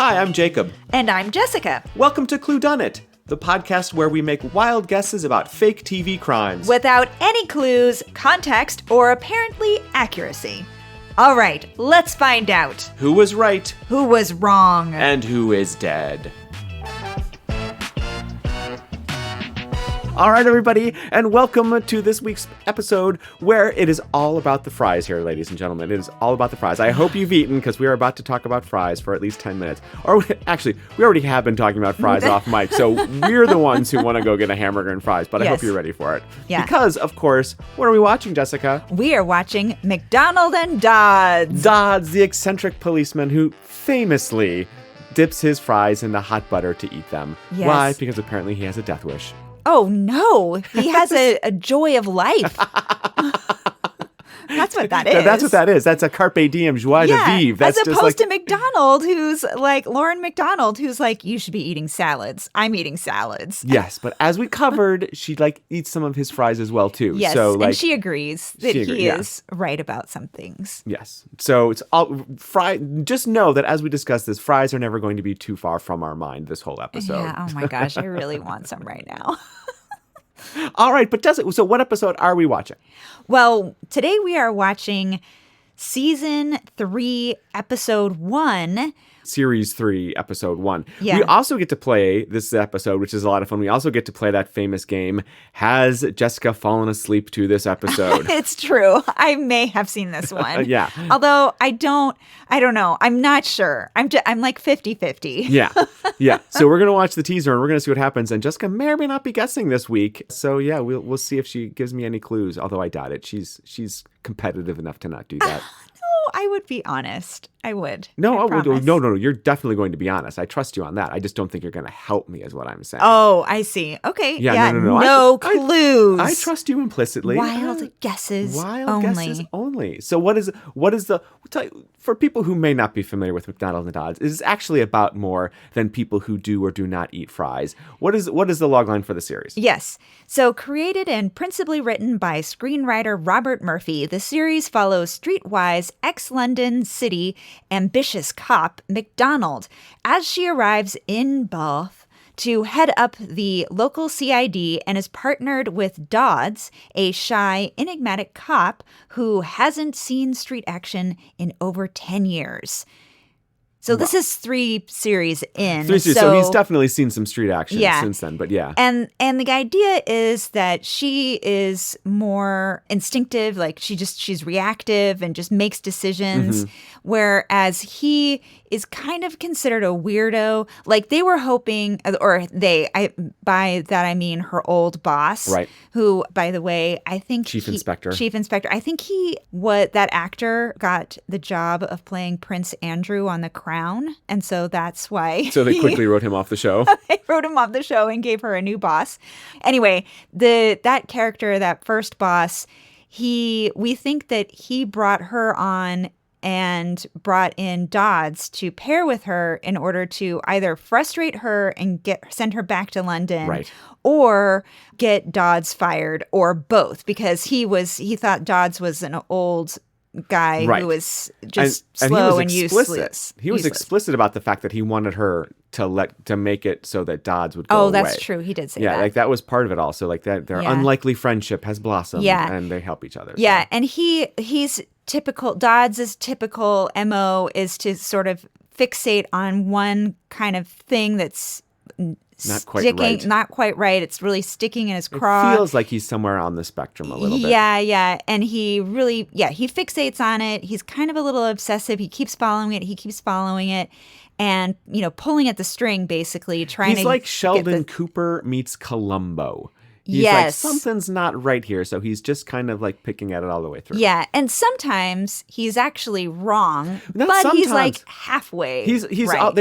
Hi, I'm Jacob. And I'm Jessica. Welcome to Cluedunnit, the podcast where we make wild guesses about fake TV crimes. Without any clues, context, or apparently accuracy. All right, let's find out. Who was right? Who was wrong? And who is dead? All right, everybody, and welcome to this week's episode where it is all about the fries here, ladies and gentlemen. It is all about the fries. I hope you've eaten because we are about to talk about fries for at least 10 minutes. Or actually, we already have been talking about fries off mic, so we're the ones who want to go get a hamburger and fries, but I hope you're ready for it. Yeah. Because, of course, what are we watching, Jessica? We are watching McDonald and Dodds. Dodds, the eccentric policeman who famously dips his fries into hot butter to eat them. Yes. Why? Because apparently he has a death wish. Oh, no. He has a joy of life. That's what that is. That's what that is. That's a carpe diem, joie de vivre. That's as opposed to McDonald, who's like, Lauren McDonald, who's like, you should be eating salads. I'm eating salads. Yes, but as we covered, she eats some of his fries as well, too. Yes, so, and she agrees that he is right about some things. Yes. So it's all just know that as we discuss this, fries are never going to be too far from our mind this whole episode. Yeah, oh my gosh, I really want some right now. All right, but so what episode are we watching? Well, today we are watching Season 3, Episode 1. Series 3, Episode 1. Yeah. We also get to play this episode, which is a lot of fun. We also get to play that famous game, Has Jessica Fallen Asleep to this episode? It's true. I may have seen this one. Yeah. Although I don't know. I'm not sure. I'm like 50-50. Yeah. So we're going to watch the teaser and we're going to see what happens. And Jessica may or may not be guessing this week. So yeah, we'll see if she gives me any clues, although I doubt it. She's competitive enough to not do that. No, I would be honest. I would. No, promise. no. You're definitely going to be honest. I trust you on that. I just don't think you're going to help me, is what I'm saying. Oh, I see. Okay. Yeah. No. No clues. I trust you implicitly. Wild guesses only. So what is the for people who may not be familiar with McDonald and Dodds, is actually about more than people who do or do not eat fries. What is the logline for the series? Yes. So created and principally written by screenwriter Robert Murphy, the series follows streetwise ex-London City ambitious cop McDonald as she arrives in Bath to head up the local CID and is partnered with Dodds, a shy, enigmatic cop who hasn't seen street action in over 10 years. So this is 3 series in. 3 series. So he's definitely seen some street action since then, but yeah. And the idea is that she is more instinctive, like she's reactive and just makes decisions, whereas he is kind of considered a weirdo. Like they were hoping, by that I mean her old boss, right? Who, by the way, I think Chief Inspector. I think that actor got the job of playing Prince Andrew on The Crown, and so that's why. So they quickly wrote him off the show. They wrote him off the show and gave her a new boss. Anyway, that character, that first boss, we think that he brought her on and brought in Dodds to pair with her in order to either frustrate her and send her back to London, right, or get Dodds fired, or both, because he thought Dodds was an old guy who was just slow and useless. He was explicit about the fact that he wanted her to make it so that Dodds would go away. That's true. He did say that. Yeah, like that was part of it also. Like that their unlikely friendship has blossomed and they help each other. Yeah, and he's typical. Dodds' typical MO is to sort of fixate on one kind of thing that's not quite right. It's really sticking in his craw. It feels like he's somewhere on the spectrum a little bit. Yeah. And he really, he fixates on it. He's kind of a little obsessive. He keeps following it. And, pulling at the string, basically, He's like Sheldon Cooper meets Columbo. He's like, something's not right here. So he's just kind of like picking at it all the way through. Yeah. And sometimes he's actually wrong, but he's like halfway. He's right.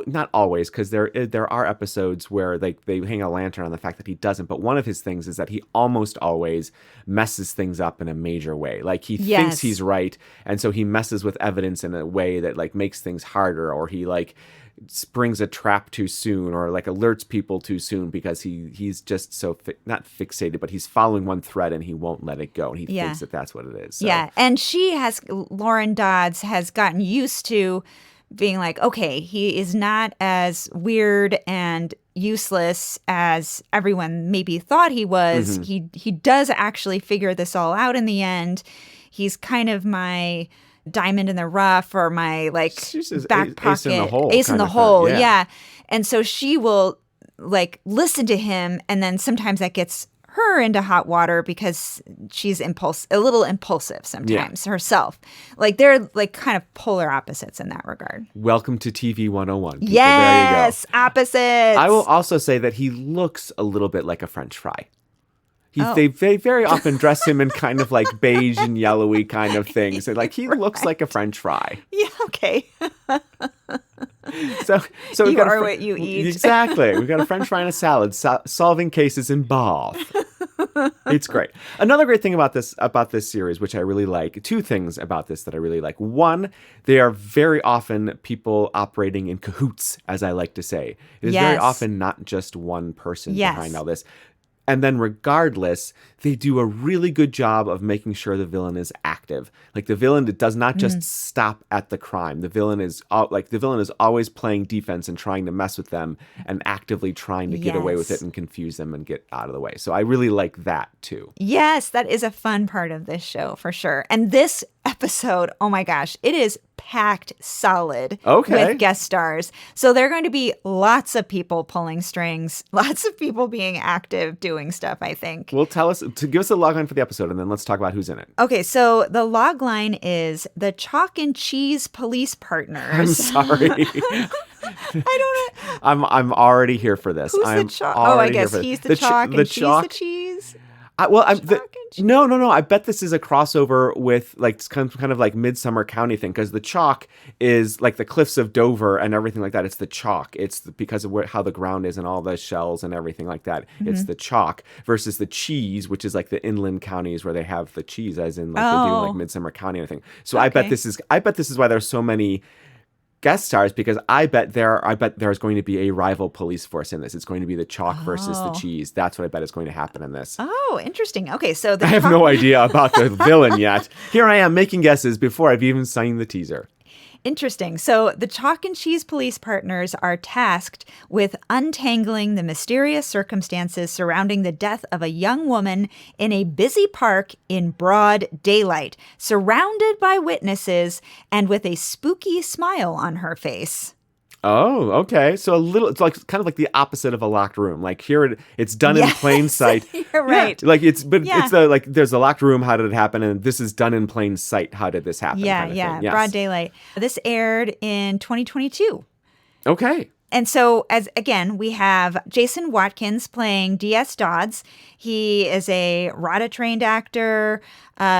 Not always, because there are episodes where they hang a lantern on the fact that he doesn't. But one of his things is that he almost always messes things up in a major way. Like he thinks he's right, and so he messes with evidence in a way that like makes things harder, or he like springs a trap too soon, or like alerts people too soon because he's just so not fixated, but he's following one thread and he won't let it go, and he thinks that that's what it is. So. Yeah, and Lauren Dodds has gotten used to being like, okay, he is not as weird and useless as everyone maybe thought he was. He does actually figure this all out in the end. He's kind of my diamond in the rough, or my like back pocket ace in the hole. Ace in the hole, yeah. And so she will like listen to him, and then sometimes that gets her into hot water because she's a little impulsive sometimes herself. Like they're like kind of polar opposites in that regard. Welcome to TV 101. People. Yes, there you go. Opposites. I will also say that he looks a little bit like a French fry. They very often dress him in kind of like beige and yellowy kind of things. And like he looks like a French fry. Yeah, okay. So you are what you eat. Exactly. We've got a French fry and a salad, solving cases in Bath. It's great. Another great thing about this series, which I really like, two things about this that I really like. One, they are very often people operating in cahoots, as I like to say. It is very often not just one person behind all this. And then regardless, they do a really good job of making sure the villain is active. Like the villain does not just stop at the crime. The villain is always playing defense and trying to mess with them and actively trying to get away with it and confuse them and get out of the way. So I really like that too. Yes, that is a fun part of this show for sure. And this episode, oh my gosh, it is packed solid with guest stars. So there are going to be lots of people pulling strings, lots of people being active, doing stuff, I think. Well, give us a logline for the episode, and then let's talk about who's in it. Okay, so the logline is the Chalk and Cheese Police Partners. I'm sorry. I don't know. I'm already here for this. Who's the Chalk? Oh, I guess he's the Chalk and she's the Cheese. No. I bet this is a crossover with like it's kind of like Midsummer County thing, because the chalk is like the cliffs of Dover and everything like that. It's the chalk. It's because of how the ground is and all the shells and everything like that. It's the chalk versus the cheese, which is like the inland counties where they have the cheese, as in like they do in like Midsummer County and everything. So I bet this is why there's so many guest stars, because I bet there's going to be a rival police force in this. It's going to be the chalk versus the cheese. That's what I bet is going to happen in this. Oh, interesting. Okay, so I have no idea about the villain yet. Here I am making guesses before I've even seen the teaser. Interesting. So the Chalk and Cheese Police Partners are tasked with untangling the mysterious circumstances surrounding the death of a young woman in a busy park in broad daylight, surrounded by witnesses and with a spooky smile on her face. Oh, okay. So it's like kind of like the opposite of a locked room. Like here, it's done in plain sight. You're right. Yeah, like it's there's a locked room. How did it happen? And this is done in plain sight. How did this happen? Yeah, kind of thing. Yes. Broad daylight. This aired in 2022. Okay. And so, we have Jason Watkins playing D.S. Dodds. He is a RADA-trained actor,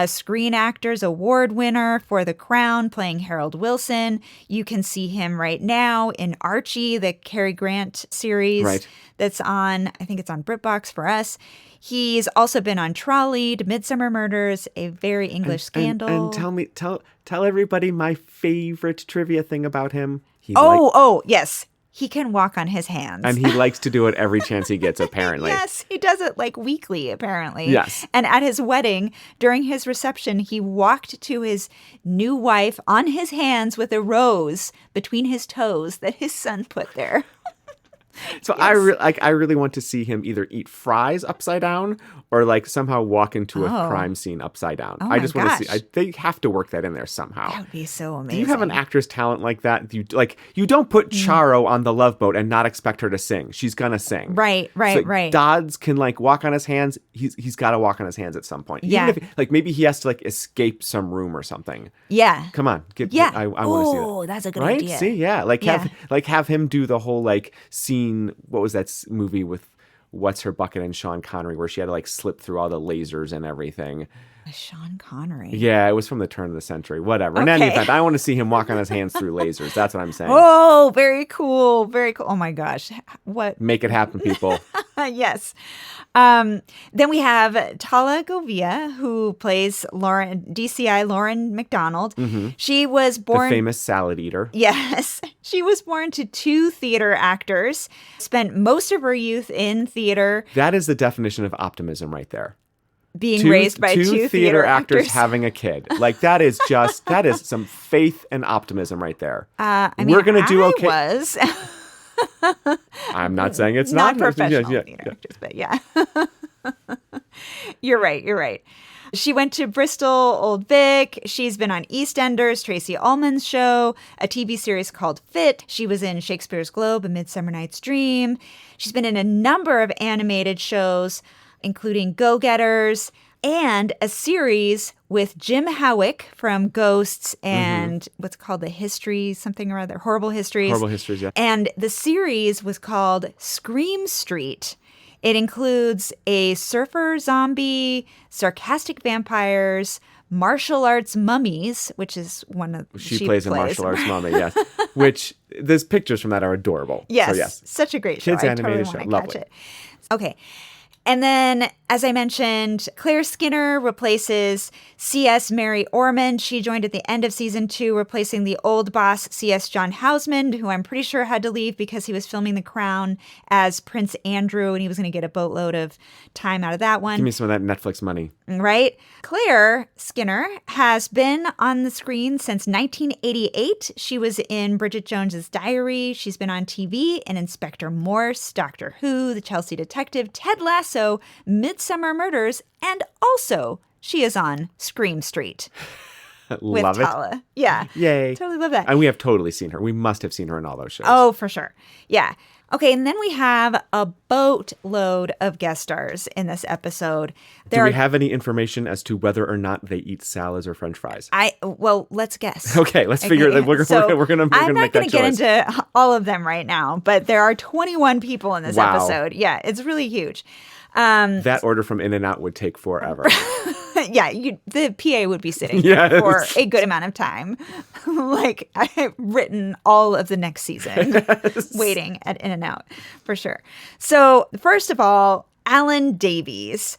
Screen Actors Award winner for The Crown, playing Harold Wilson. You can see him right now in Archie, the Cary Grant series that's on, I think it's on BritBox for us. He's also been on Trolleyed, Midsummer Murders, A Very English Scandal. And tell everybody my favorite trivia thing about him. Yes. He can walk on his hands. And he likes to do it every chance he gets, apparently. Yes, he does it like weekly, apparently. Yes. And at his wedding, during his reception, he walked to his new wife on his hands with a rose between his toes that his son put there. So yes. I really want to see him either eat fries upside down or like somehow walk into a crime scene upside down. Oh I just want to see. They have to work that in there somehow. That would be so amazing. Do you have an actress talent like that? You don't put Charo on the Love Boat and not expect her to sing. She's gonna sing. Right. Dodds can like walk on his hands. He's got to walk on his hands at some point. Yeah. Even if, maybe he has to escape some room or something. Yeah. Come on. I want to see that. Oh, that's a good idea. idea. See, yeah. Have him do the whole scene. What was that movie with What's Her Bucket and Sean Connery where she had to slip through all the lasers and everything? Sean Connery. Yeah, it was from the turn of the century. Whatever. Okay. In any event, I want to see him walk on his hands through lasers. That's what I'm saying. Oh, very cool. Very cool. Oh my gosh. What? Make it happen, people. Yes. Then we have Tala Govia, who plays DCI Lauren McDonald. Mm-hmm. She was born... The famous salad eater. Yes. She was born to two theater actors, spent most of her youth in theater. That is the definition of optimism right there. being raised by two theater actors having a kid. Like, that is some faith and optimism right there. We're going to do okay. I'm not saying it's not professional theater actors, but yeah. You're right. She went to Bristol Old Vic. She's been on EastEnders, Tracy Ullman's show, a TV series called Fit. She was in Shakespeare's Globe, A Midsummer Night's Dream. She's been in a number of animated shows, including Go-Getters, and a series with Jim Howick from Ghosts and what's called The History, something or other, Horrible Histories. Horrible Histories, yeah. And the series was called Scream Street. It includes a surfer zombie, sarcastic vampires, martial arts mummies, which is one of she plays a martial arts mummy, yes. Which those pictures from that are adorable. Yes, so, yes. Such a great show. Kids animated show, lovely. Okay. And then, as I mentioned, Claire Skinner replaces C.S. Mary Ormond. She joined at the end of season 2, replacing the old boss, C.S. John Houseman, who I'm pretty sure had to leave because he was filming The Crown as Prince Andrew, and he was going to get a boatload of time out of that one. Give me some of that Netflix money. Right? Claire Skinner has been on the screen since 1988. She was in Bridget Jones's Diary. She's been on TV in Inspector Morse, Doctor Who, The Chelsea Detective, Ted Lasso, Midsummer Murders, and also she is on Scream Street. With Love Tala. it. Yeah. Yay. Totally love that. And we have totally seen her. We must have seen her in all those shows. Oh, for sure. Yeah. Okay, and then we have a boatload of guest stars in this episode. Do we have any information as to whether or not they eat salads or French fries? Well, let's guess. Okay, let's figure that we're gonna make that choice. I'm not going to get into all of them right now, but there are 21 people in this episode. Yeah, it's really huge. That order from In-N-Out would take forever. Yeah, the PA would be sitting for a good amount of time. Like, I've written all of the next season waiting at In-N-Out, for sure. So, first of all, Alan Davies.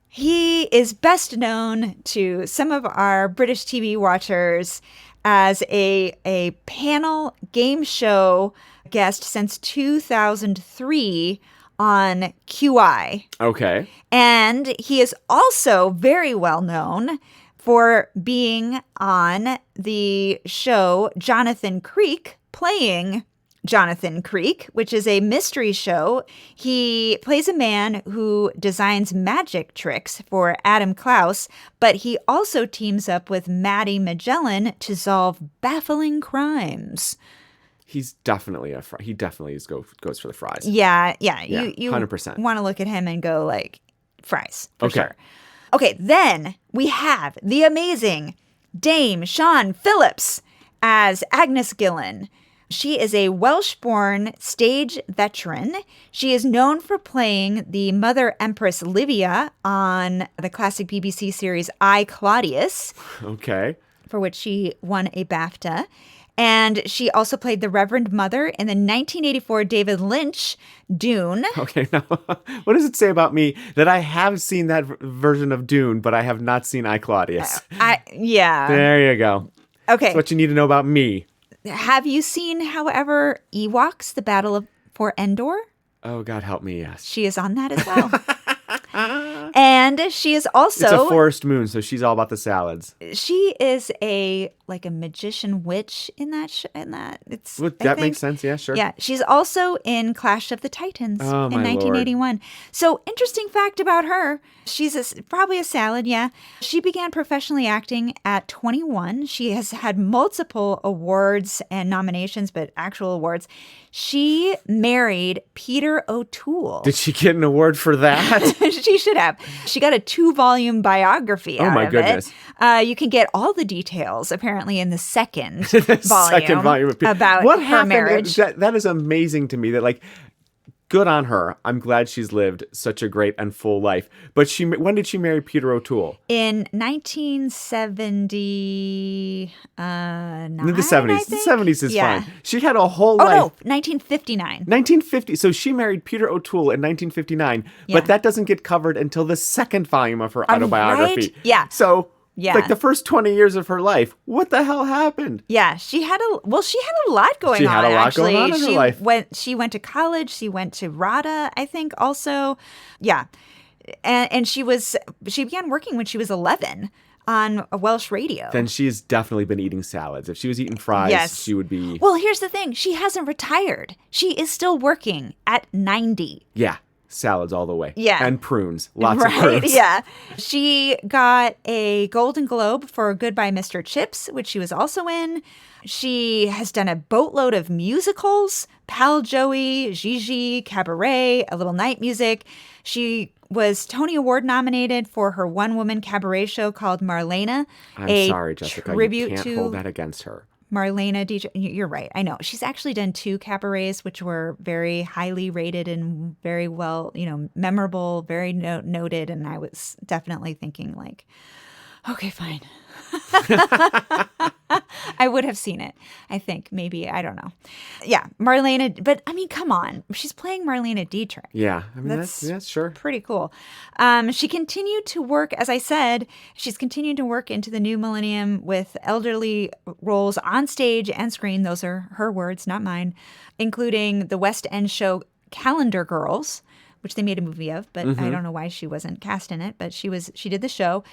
He is best known to some of our British TV watchers as a panel game show guest since 2003 on QI. Okay. And he is also very well known for being on the show Jonathan Creek, playing Jonathan Creek, which is a mystery show. He plays a man who designs magic tricks for Adam Klaus, but he also teams up with Maddie Magellan to solve baffling crimes. He's definitely he definitely goes for the fries. Yeah. You 100% want to look at him and go like, fries, for sure. Okay, then we have the amazing Dame Sian Phillips as Agnes Gillen. She is a Welsh-born stage veteran. She is known for playing the Mother Empress Livia on the classic BBC series I, Claudius. Okay. For which she won a BAFTA. And she also played the Reverend Mother in the 1984 David Lynch Dune. Okay, now what does it say about me that I have seen that version of Dune, but I have not seen I, Claudius? Yeah. There you go. Okay. That's what you need to know about me. Have you seen, however, Ewoks, the Battle for Endor? Oh, God help me, yes. She is on that as well. And she is also... It's a forest moon, so she's all about the salads. She is a magician witch in that. That makes sense, yeah, sure. Yeah, she's also in Clash of the Titans in 1981. Lord. So, interesting fact about her, she's probably a salad, yeah. She began professionally acting at 21. She has had multiple awards and nominations, but actual awards. She married Peter O'Toole. Did she get an award for that? She should have. She got a 2-volume biography out of it. Oh, my goodness. You can get all the details, apparently, in the second volume about what her marriage. That is amazing to me. That, good on her. I'm glad she's lived such a great and full life. But when did she marry Peter O'Toole? In 1979. In the 70s. The 70s is fine. She had a whole life. Oh, no, 1959. 1950. So she married Peter O'Toole in 1959. Yeah. But that doesn't get covered until the second volume of her autobiography. Right? Yeah. So... yeah. The first 20 years of her life, what the hell happened? Yeah, she had a lot going on. She had a lot going on in her life. She went to college. She went to RADA, I think, also. Yeah. And she began working when she was 11 on a Welsh radio. Then she's definitely been eating salads. If she was eating fries, she would be... Well, here's the thing. She hasn't retired. She is still working at 90. Yeah. Salads all the way. Yeah. And prunes. Lots of prunes. Yeah. She got a Golden Globe for Goodbye Mr. Chips, which she was also in. She has done a boatload of musicals, Pal Joey, Gigi, Cabaret, A Little Night Music. She was Tony Award nominated for her one-woman cabaret show called Marlena. I'm sorry, Jessica. You can't hold that against her. Marlena DJ. You're right. I know. She's actually done 2 cabarets, which were very highly rated and very well, memorable, very noted. And I was definitely thinking like, okay, fine. I would have seen it. I think maybe, I don't know. Yeah, Marlena, but I mean, come on. She's playing Marlena Dietrich. Yeah, I mean, that's sure. Pretty cool. She continued to work, as I said, she's continued to work into the new millennium with elderly roles on stage and screen. Those are her words, not mine, including the West End show Calendar Girls, which they made a movie of, but I don't know why she wasn't cast in it, but she did the show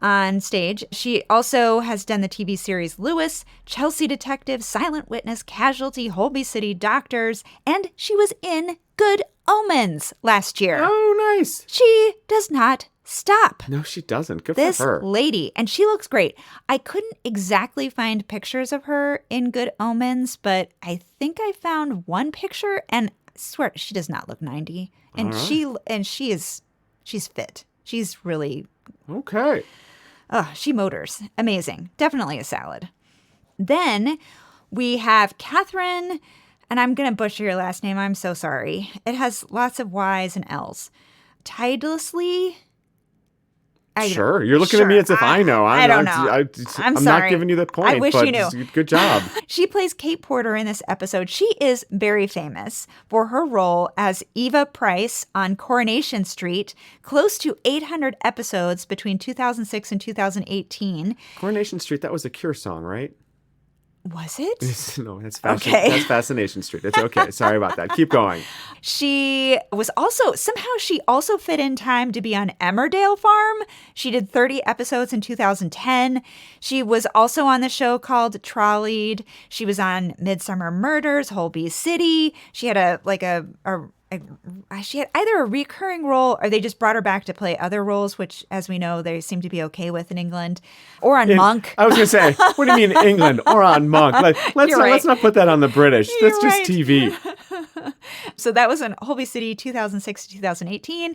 on stage. She also has done the TV series Lewis, Chelsea Detective, Silent Witness, Casualty, Holby City, Doctors, and she was in Good Omens last year. Oh, nice. She does not stop. No, she doesn't. Good this for her. This lady, and she looks great. I couldn't exactly find pictures of her in Good Omens, but I think I found one picture, and I swear she does not look 90. And she's fit. She's really okay. She motors. Amazing. Definitely a salad. Then we have Catherine, and I'm going to butcher your last name. I'm so sorry. It has lots of Y's and L's. Tidelessly. Sure. You're looking at me as if I know. I don't know. I'm sorry. not giving you the point. I wish but you knew. Good job. She plays Kate Porter in this episode. She is very famous for her role as Eva Price on Coronation Street, close to 800 episodes between 2006 and 2018. Coronation Street, that was a Cure song, right? Was it? No, that's Fascination Street. It's okay. Sorry about that. Keep going. She also fit in time to be on Emmerdale Farm. She did 30 episodes in 2010. She was also on the show called Trolleyed. She was on Midsummer Murders, Holby City. She had she had either a recurring role or they just brought her back to play other roles, which, as we know, they seem to be okay with in England, or on Monk. I was going to say, what do you mean England or on Monk? Let's not put that on the British. That's just TV. So that was in Holby City, 2006 to 2018.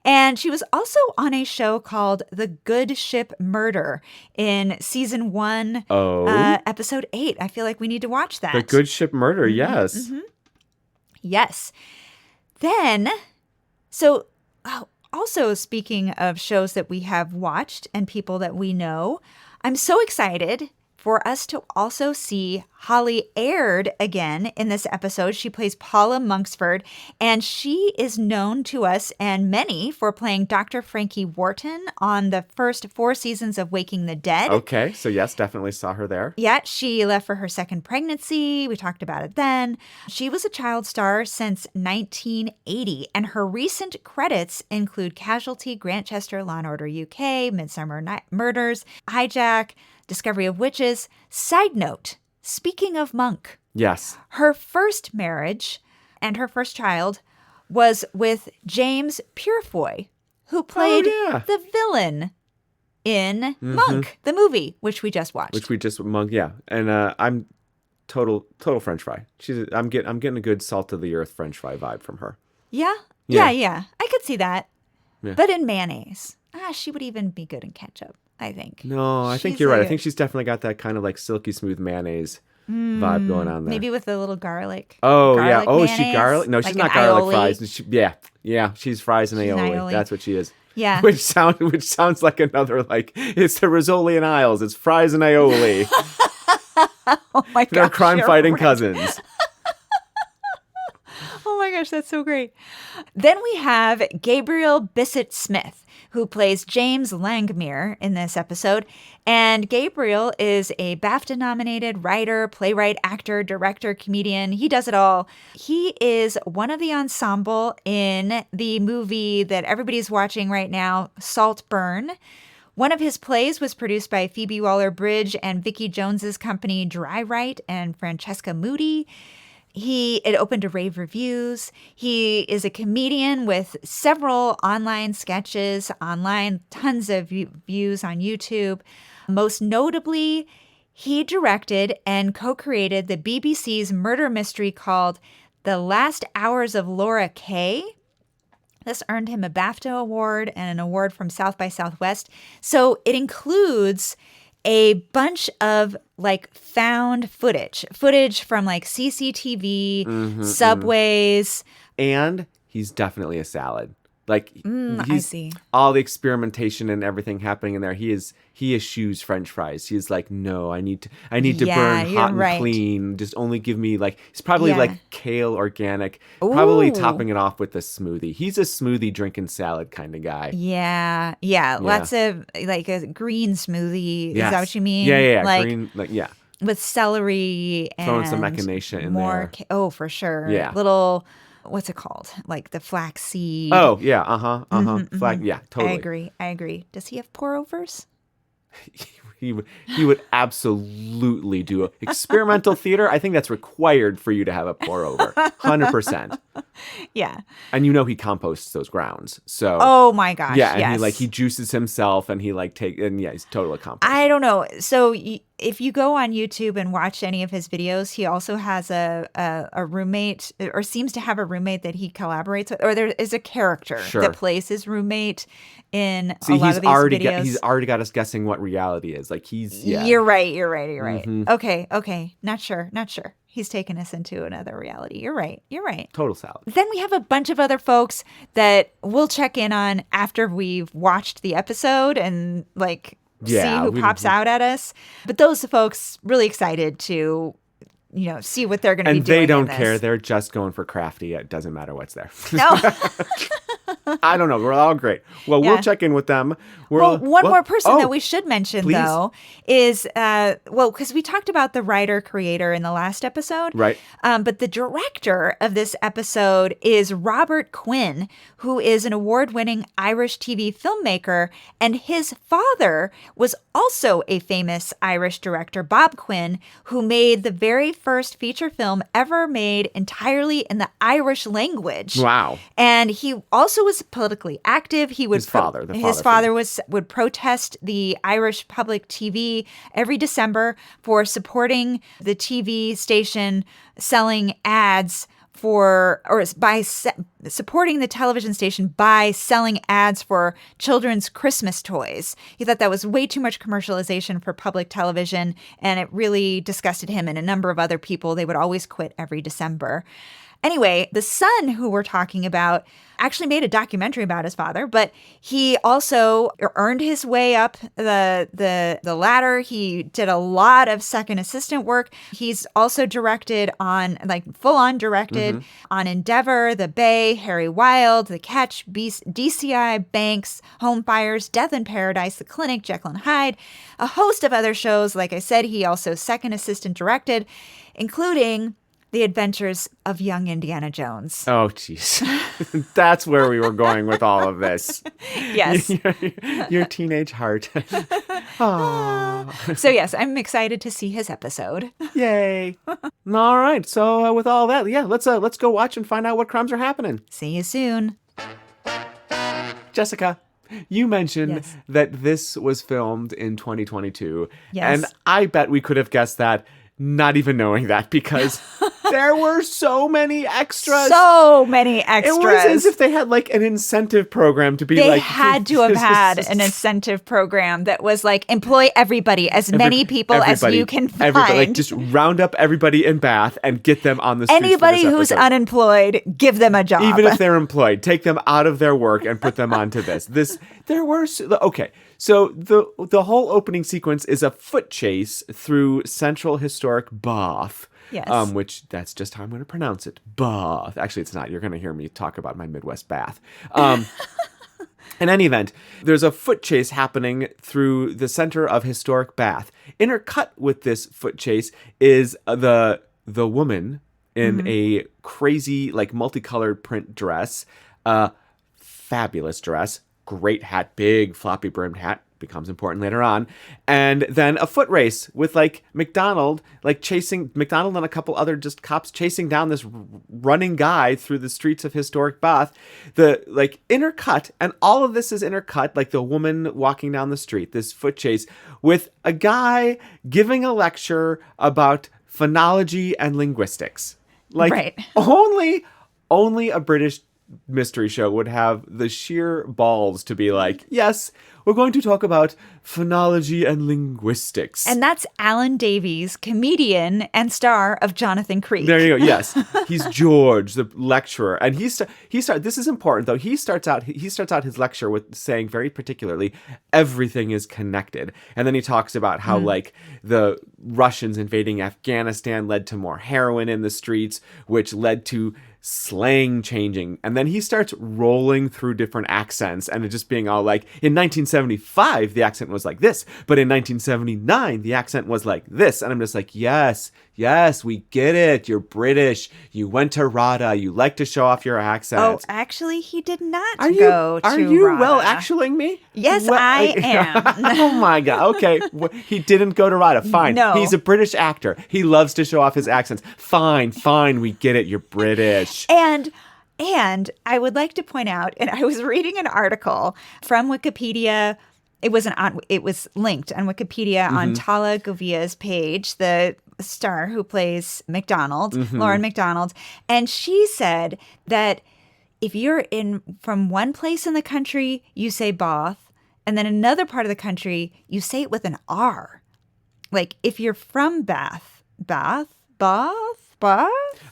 And she was also on a show called The Good Ship Murder in season 1, episode 8. I feel like we need to watch that. The Good Ship Murder, yes. Mm-hmm. Yes. Then, also speaking of shows that we have watched and people that we know, I'm so excited for us to also see Holly Aird again in this episode. She plays Paula Monksford, and she is known to us and many for playing Dr. Frankie Wharton on the first 4 seasons of Waking the Dead. Okay, so yes, definitely saw her there. Yeah, she left for her second pregnancy. We talked about it then. She was a child star since 1980, and her recent credits include Casualty, Grantchester, Law & Order UK, Midsummer Murders, Hijack, Discovery of Witches. Side note, speaking of Monk. Yes. Her first marriage and her first child was with James Purefoy, who played the villain in Monk, the movie, which we just watched. Monk, yeah. And I'm total French fry. I'm getting a good salt of the earth French fry vibe from her. Yeah. I could see that. Yeah. But in mayonnaise. She would even be good in ketchup, I think. No, I think you're right. I think she's definitely got that kind of like silky smooth mayonnaise vibe going on there. Maybe with a little garlic. Oh, yeah. Oh, mayonnaise. Is she garlic? No, she's not garlic fries. Yeah. She's fries and aioli. That's what she is. Yeah. Which sounds like another, like, it's the Rizzoli and Isles. It's fries and aioli. Oh, my God. They're crime-fighting cousins. Oh my my gosh, that's so great. Then we have Gabriel Bissett-Smith, who plays James Langmuir in this episode. And Gabriel is a BAFTA-nominated writer, playwright, actor, director, comedian. He does it all. He is one of the ensemble in the movie that everybody's watching right now, Saltburn. One of his plays was produced by Phoebe Waller-Bridge and Vicki Jones's company Drywrite and Francesca Moody. It opened to rave reviews. He is a comedian with several online sketches online, tons of views on YouTube. Most notably, he directed and co-created the BBC's murder mystery called The Last Hours of Laura Kay. This earned him a BAFTA award and an award from South by Southwest. So it includes a bunch of like found footage from like CCTV, subways. And he's definitely a salad. Like I see. All the experimentation and everything happening in there. He eschews French fries. He's like, no, I need to burn hot and clean. Just only give me like, he's probably like kale organic, probably topping it off with a smoothie. He's a smoothie drinking salad kind of guy. Yeah. Lots of like a green smoothie. Yes. Is that what you mean? Yeah. Like, green, with celery and throwing some echinacea in there. For sure. Yeah. Little, what's it called? Like the flaxseed. Oh, yeah. Flag. Yeah, totally. I agree. Does he have pour-overs? He would absolutely do experimental theater. I think that's required for you to have a pour over. 100%. Yeah. And you know he composts those grounds. So oh my gosh. Yeah, and yes. he juices himself and he's total compost. I don't know. So if you go on YouTube and watch any of his videos, he also has a roommate, or seems to have a roommate that he collaborates with, or there is a character that plays his roommate in a lot of these videos. He's already got us guessing what reality is. Like You're right. Mm-hmm. Okay. Not sure. He's taken us into another reality. You're right. Total salad. Then we have a bunch of other folks that we'll check in on after we've watched the episode and see who pops out at us. But those folks really excited to, see what they're going to be doing. And they don't care. They're just going for crafty. It doesn't matter what's there. No. I don't know. We're all great. Well, we'll check in with them. One more person that we should mention, though, is, because we talked about the writer-creator in the last episode. Right. But the director of this episode is Robert Quinn, who is an award-winning Irish TV filmmaker. And his father was also a famous Irish director, Bob Quinn, who made the very first feature film ever made entirely in the Irish language. Wow. And he also was politically active. He would his father would protest the Irish public TV every December for supporting the TV station selling ads supporting the television station by selling ads for children's Christmas toys. He thought that was way too much commercialization for public television, and it really disgusted him and a number of other people. They would always quit every December. Anyway, the son who we're talking about actually made a documentary about his father, but he also earned his way up the ladder. He did a lot of second assistant work. He's also directed on, full-on directed on Endeavor, The Bay, Harry Wild, The Catch, DCI, Banks, Home Fires, Death in Paradise, The Clinic, Jekyll and Hyde, a host of other shows. Like I said, he also second assistant directed, including The Adventures of Young Indiana Jones. Oh, jeez. That's where we were going with all of this. Yes. Your teenage heart. So, yes, I'm excited to see his episode. Yay. All right. So, with all that, let's go watch and find out what crimes are happening. See you soon. Jessica, you mentioned that this was filmed in 2022. Yes. And I bet we could have guessed that, not even knowing that, because there were so many extras. It was as if they had an incentive program to be They had to have had an incentive program that was employ everybody, as many people as you can find. Everybody, just round up everybody in Bath and get them on the streets. Anybody who's unemployed, give them a job. Even if they're employed, take them out of their work and put them onto this. So the whole opening sequence is a foot chase through central historic Bath, Yes. Which that's just how I'm going to pronounce it. Bath. Actually, it's not. You're going to hear me talk about my Midwest Bath. In any event, there's a foot chase happening through the center of historic Bath. Intercut with this foot chase is the woman in a crazy, like, multicolored print dress, fabulous dress, great hat, big floppy brimmed hat, becomes important later on, and then a foot race with like McDonald and a couple other just cops chasing down this running guy through the streets of historic Bath. The like intercut, and all of this is intercut, like the woman walking down the street, this foot chase with a guy giving a lecture about phonology and linguistics. Like right. only a British mystery show would have the sheer balls to be like, yes, we're going to talk about phonology and linguistics. And that's Alan Davies, comedian and star of Jonathan Creek. There you go. Yes. He's George, the lecturer. And this is important though. He starts out his lecture with saying very particularly, everything is connected. And then he talks about how like the Russians invading Afghanistan led to more heroin in the streets, which led to slang changing. And then he starts rolling through different accents and it just being all like, in 1975 the accent was like this, but in 1979 the accent was like this. And I'm just like, yes, we get it, you're British, you went to RADA, you like to show off your accent. Oh, actually he did not go to Are you RADA. well actualling me? Yes, I am. Oh my God. Okay. He didn't go to RADA. Fine. No. He's a British actor. He loves to show off his accents. Fine. We get it. You're British. And I would like to point out, and I was reading an article from Wikipedia. It was linked on Wikipedia on Tala Govia's page, the star who plays McDonald, Lauren McDonald. And she said that if you're from one place in the country, you say Bath, and then another part of the country, you say it with an R. Like if you're from Bath. I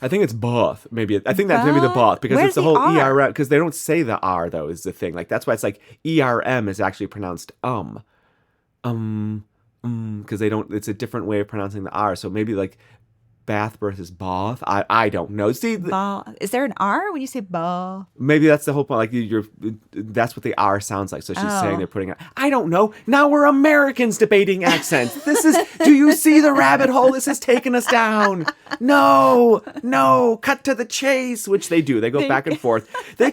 think it's Bath. Maybe I think that's maybe the Bath because it's the whole ERM, because they don't say the R though is the thing. Like that's why it's like ERM is actually pronounced because they don't. It's a different way of pronouncing the R. So maybe like Bath versus Bath. I don't know. See, is there an R when you say Bath? Maybe that's the whole point. Like that's what the R sounds like. So she's saying they're putting it. I don't know. Now we're Americans debating accents. Do you see the rabbit hole this has taken us down? No, cut to the chase, which they do. They go back and forth. They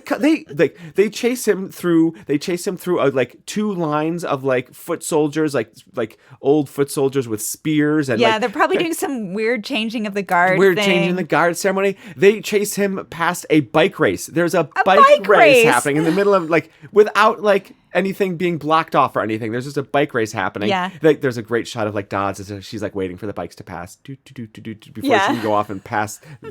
chase him through. They chase him through like two lines of like foot soldiers, like old foot soldiers with spears. And they're probably doing some weird changing of the guard We're thing. changing the guard ceremony. They chase him past a bike race. There's a bike race happening in the middle of like without like anything being blocked off or anything. There's just a bike race happening. Yeah. Like, there's a great shot of like Dodds as she's like waiting for the bikes to pass before she can go off and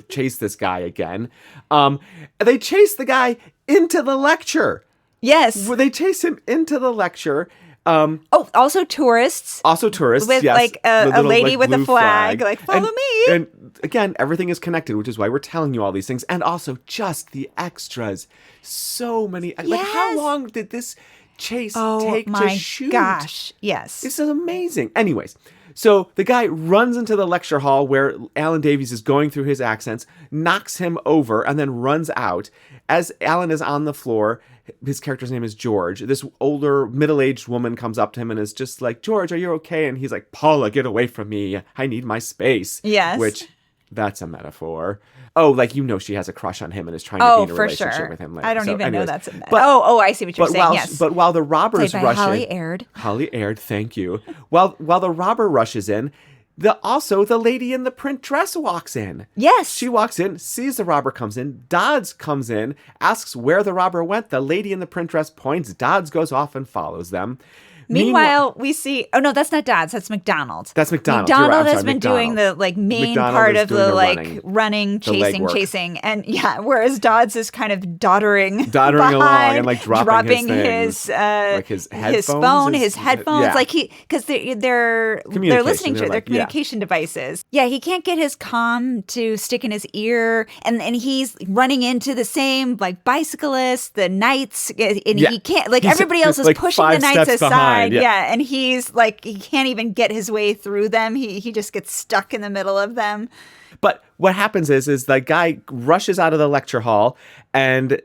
chase this guy again. They chase the guy into the lecture. Yes. They chase him into the lecture. Also tourists. With yes. like a lady like, with a flag. Like, follow me. And again, everything is connected, which is why we're telling you all these things. And also just the extras. So many. Yes. Like, how long did this chase take to shoot? Oh my gosh. Yes. This is amazing. Anyways. So the guy runs into the lecture hall where Alan Davies is going through his accents, knocks him over, and then runs out. As Alan is on the floor, his character's name is George. This older, middle-aged woman comes up to him and is just like, George, are you okay? And he's like, Paula, get away from me. I need my space. Yes. Which, that's a metaphor. Oh, like, she has a crush on him and is trying to be in a relationship with him later. I don't even know that's a metaphor. I see what you're saying, yes. But while the robbers rush in... Holly Aird, thank you. While the robber rushes in, the lady in the print dress walks in. Yes. She walks in, sees the robber comes in. Dodds comes in, asks where the robber went. The lady in the print dress points. Dodds goes off and follows them. Meanwhile, we see... Oh, no, that's not Dodds. That's McDonald. That's McDonald. McDonald has been doing the main part of the running, chasing. And whereas Dodds is kind of doddering along and dropping his headphones. His headphones. Because they're listening to their communication devices. Yeah, he can't get his comm to stick in his ear. And he's running into the same bicyclists, the knights. And he can't... everybody else is pushing the knights aside. Yeah, and he's he can't even get his way through them. He just gets stuck in the middle of them. But what happens is the guy rushes out of the lecture hall and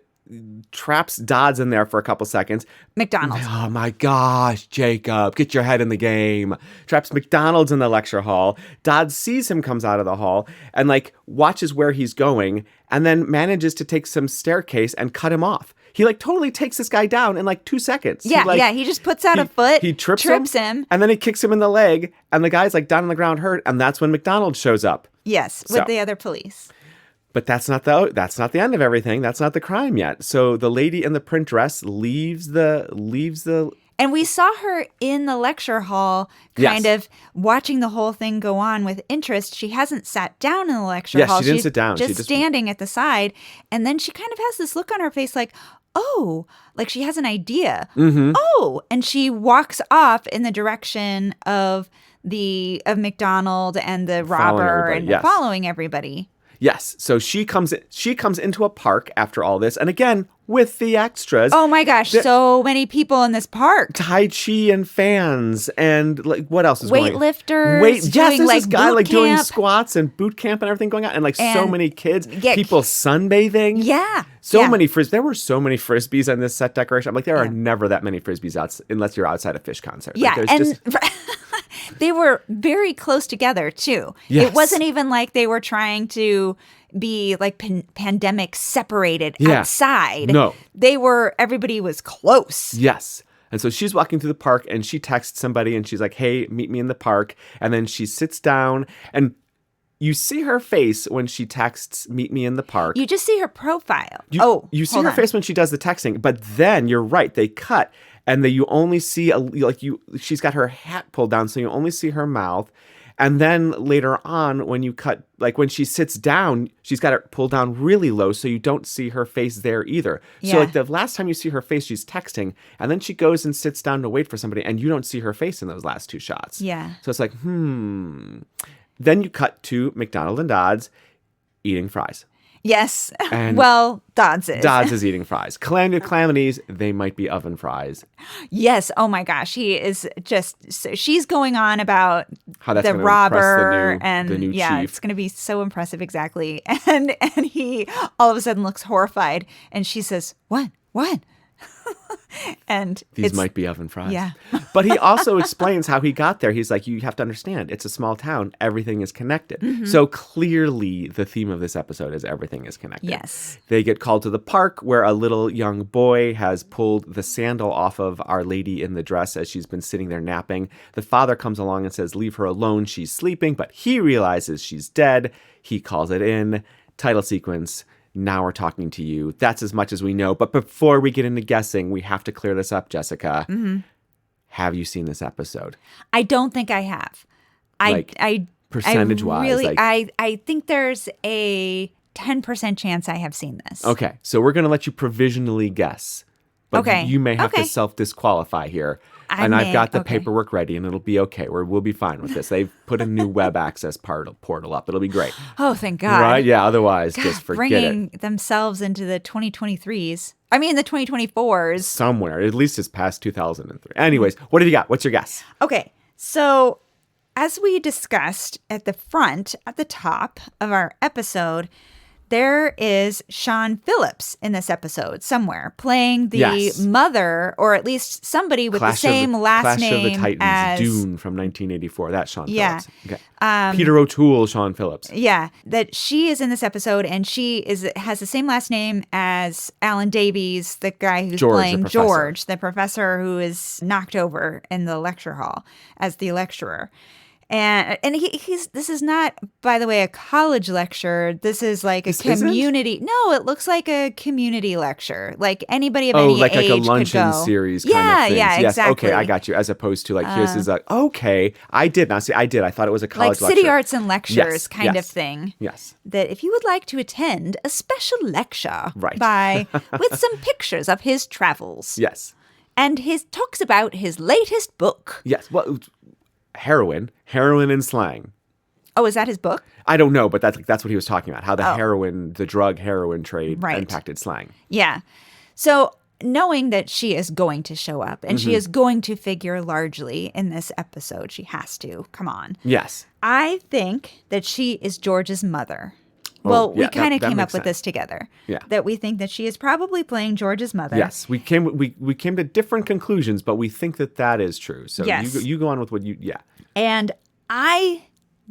traps Dodds in there for a couple seconds. McDonald. Oh my gosh, Jacob, get your head in the game. Traps McDonald's in the lecture hall. Dodds sees him, comes out of the hall, and like watches where he's going, and then manages to take some staircase and cut him off. He like totally takes this guy down in like 2 seconds. Yeah, he just puts out a foot. He trips him, and then he kicks him in the leg, and the guy's like down on the ground hurt, and that's when McDonald shows up. Yes, with the other police. But that's not the end of everything. That's not the crime yet. So the lady in the print dress leaves the and we saw her in the lecture hall kind of watching the whole thing go on with interest. She hasn't sat down in the lecture hall. She didn't sit down. Just standing at the side. And then she kind of has this look on her face like, oh, like she has an idea. Mm-hmm. Oh, and she walks off in the direction of McDonald and the robber and following everybody. Yes. So she comes into a park after all this. And again, with the extras. Oh my gosh. So many people in this park. Tai Chi and fans and like what else is going on? Weightlifters. Yes, there's this guy like doing camp. squats and boot camp and everything going on. And like so many kids. People sunbathing. Yeah. Many there were so many frisbees on this set decoration. I'm like, there are never that many frisbees unless you're outside a Phish concert. Yeah. Like, they were very close together, too. Yes. It wasn't even like they were trying to be like pandemic separated outside. No. Everybody was close. Yes. And so she's walking through the park and she texts somebody and she's like, hey, meet me in the park. And then she sits down and you see her face when she texts, meet me in the park. You just see her profile. You see her face when she does the texting. But then you're right. They cut. And you only see she's got her hat pulled down, so you only see her mouth. And then later on, when you cut, like when she sits down, she's got it pulled down really low, so you don't see her face there either. Yeah. So like the last time you see her face, she's texting, and then she goes and sits down to wait for somebody, and you don't see her face in those last 2 shots. Yeah. So it's like, Then you cut to McDonald and Dodds eating fries. Yes. And Dodds is. Dodds is eating fries. Calamities, they might be oven fries. Yes. Oh my gosh. He is she's going on about how that's the robber the new chief. It's going to be so impressive. Exactly. And he all of a sudden looks horrified and she says, what? And these might be oven fries. Yeah. But he also explains how he got there. He's like, you have to understand, it's a small town. Everything is connected. Mm-hmm. So clearly the theme of this episode is everything is connected. Yes. They get called to the park where a little young boy has pulled the sandal off of Our Lady in the dress as she's been sitting there napping. The father comes along and says, leave her alone. She's sleeping, but he realizes she's dead. He calls it in. Title sequence. Now we're talking to you. That's as much as we know. But before we get into guessing, we have to clear this up, Jessica. Mm-hmm. Have you seen this episode? I don't think I have. Percentage-wise? Really, I think there's a 10% chance I have seen this. Okay. So we're going to let you provisionally guess. But you may have to self-disqualify here. I've got the paperwork ready, and it'll be okay. We'll be fine with this. They've put a new web access portal up. It'll be great. Oh, thank God. Right? Yeah, otherwise, just forget it. Bringing themselves into the 2023s. I mean, the 2024s. Somewhere. At least it's past 2003. Anyways, what have you got? What's your guess? Okay. So, as we discussed at the top of our episode, there is Sean Phillips in this episode somewhere playing the mother, or at least somebody with the same last name Clash of the Titans, as Dune from 1984. That's Sean Phillips. Okay. Peter O'Toole, Sean Phillips. Yeah, that she is in this episode, and she has the same last name as Alan Davies, the guy who's playing George, the professor who is knocked over in the lecture hall as the lecturer. And this is not, by the way, a college lecture. This is like a community. No, it looks like a community lecture. Like anybody of any age like a luncheon could go. series kind of thing. Yeah, yes, exactly. Okay, I got you. As opposed to like, this is like, okay, I did. Now, see, I did. I thought it was a college like lecture. City Arts and Lectures kind of thing. Yes. That if you would like to attend a special lecture right. with some pictures of his travels. Yes. And talks about his latest book. Yes. Well, heroin and slang. Oh, is that his book? I don't know, but that's what he was talking about. How the drug heroin trade impacted slang. Yeah. So knowing that she is going to show up and she is going to figure largely in this episode. She has to. Come on. Yes. I think that she is George's mother. Well, we kind of came up with this together. Yeah. That we think that she is probably playing George's mother. Yes. We came to different conclusions, but we think that is true. So you go on with what you, yeah. And I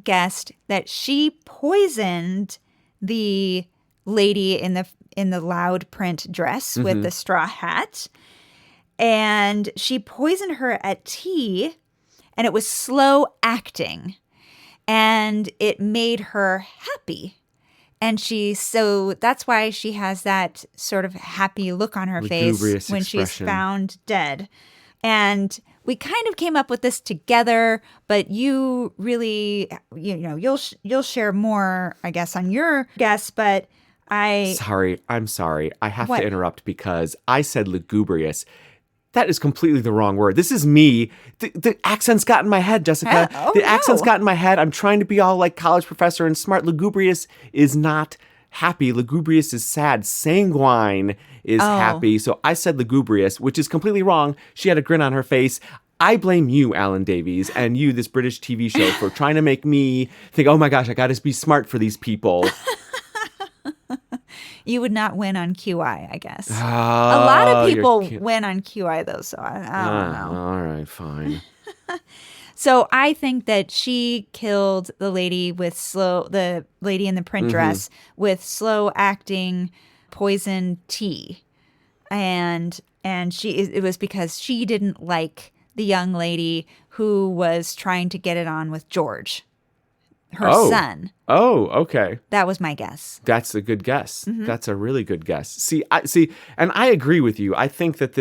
guessed that she poisoned the lady in the loud print dress with the straw hat. And she poisoned her at tea, and it was slow acting. And it made her happy. And so that's why she has that sort of happy look on her face when she's found dead. And we kind of came up with this together, but you really, you'll share more, I guess, on your guess, but I'm sorry. I have to interrupt because I said lugubrious. That is completely the wrong word. This is me. The accent's got in my head, Jessica. Accent's got in my head. I'm trying to be all like college professor and smart. Lugubrious is not happy. Lugubrious is sad. Sanguine is happy. So I said lugubrious, which is completely wrong. She had a grin on her face. I blame you, Alan Davies, and you, this British TV show, for trying to make me think, oh my gosh, I got to be smart for these people. You would not win on QI, I guess. A lot of people win on QI, though, so I don't know. All right, fine. So I think that she killed the lady in the print dress with slow acting poison tea, and it was because she didn't like the young lady who was trying to get it on with George. Her son. Oh, okay. That was my guess. That's a good guess. That's a really good guess. See, and I agree with you. I think that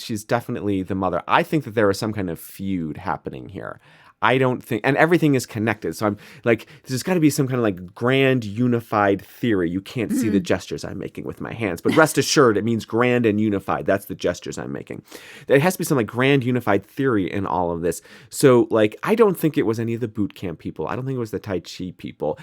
she's definitely the mother. I think that there is some kind of feud happening here. I don't think, and everything is connected. So I'm like, there's got to be some kind of like grand unified theory. You can't see the gestures I'm making with my hands, but rest assured, it means grand and unified. That's the gestures I'm making. There has to be some like grand unified theory in all of this. So like, I don't think it was any of the boot camp people. I don't think it was the Tai Chi people.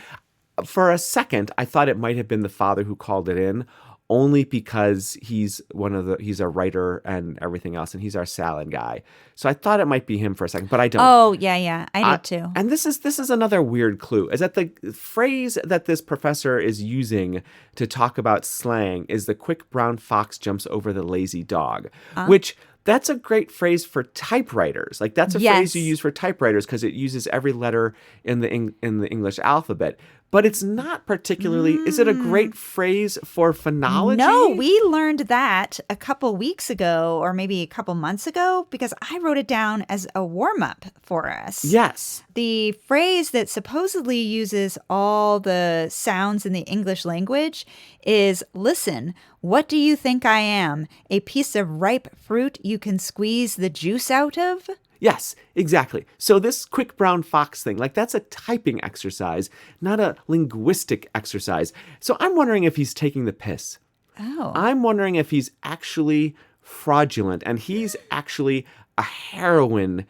For a second, I thought it might have been the father who called it in, only because he's a writer and everything else, and he's our salad guy. So I thought it might be him for a second, but I don't. Oh, yeah, I did too. And this is another weird clue, is that the phrase that this professor is using to talk about slang is the quick brown fox jumps over the lazy dog, which that's a great phrase for typewriters. Like that's a phrase you use for typewriters because it uses every letter in the English alphabet. But it's not particularly, is it a great phrase for phonology? No, we learned that a couple weeks ago or maybe a couple months ago because I wrote it down as a warm-up for us. Yes. The phrase that supposedly uses all the sounds in the English language is, listen, what do you think I am? A piece of ripe fruit you can squeeze the juice out of? Yes, exactly. So this quick brown fox thing, like that's a typing exercise, not a linguistic exercise. So I'm wondering if he's taking the piss. Oh. I'm wondering if he's actually fraudulent and he's actually a heroin